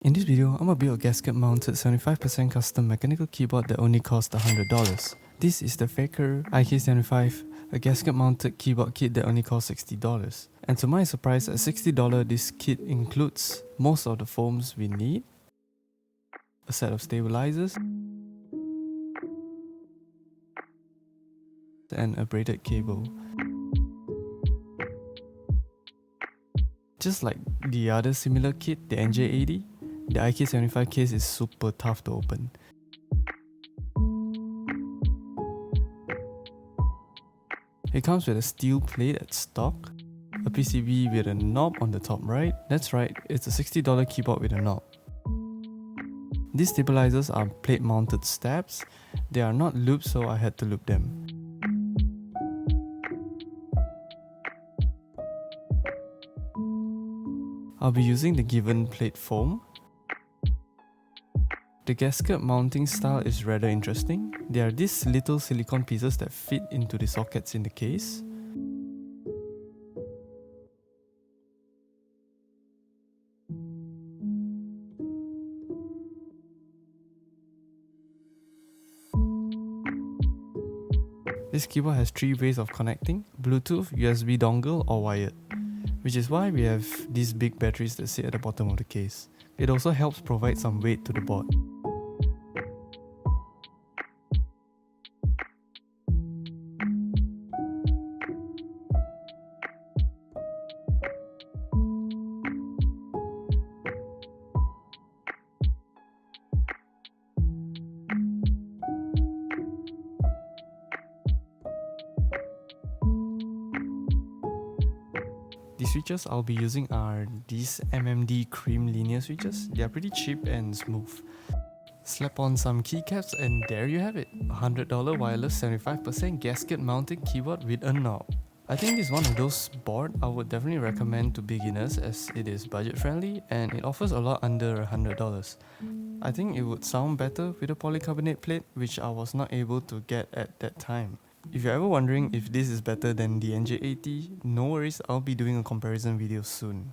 In this video, I'm gonna build a gasket mounted 75% custom mechanical keyboard that only cost $100. This is the Feker IK75, a gasket mounted keyboard kit that only costs $60. And to my surprise, at $60 this kit includes most of the foams we need, a set of stabilizers, and a braided cable. Just like the other similar kit, the NJ80, the IK75 case is super tough to open. It comes with a steel plate at stock, a PCB with a knob on the top right. That's right, it's a $60 keyboard with a knob. These stabilizers are plate mounted stabs. They are not lubed, so I had to lube them. I'll be using the given plate foam. The gasket mounting style is rather interesting. There are these little silicone pieces that fit into the sockets in the case. This keyboard has 3 ways of connecting: Bluetooth, USB dongle or wired, which is why we have these big batteries that sit at the bottom of the case. It also helps provide some weight to the board. The switches I'll be using are these MMD Cream linear switches. They are pretty cheap and smooth. Slap on some keycaps and there you have it, a $100 wireless 75% gasket mounted keyboard with a knob. I think this is one of those boards I would definitely recommend to beginners as it is budget friendly and it offers a lot under $100. I think it would sound better with a polycarbonate plate, which I was not able to get at that time. If you're ever wondering if this is better than the NJ80, no worries, I'll be doing a comparison video soon.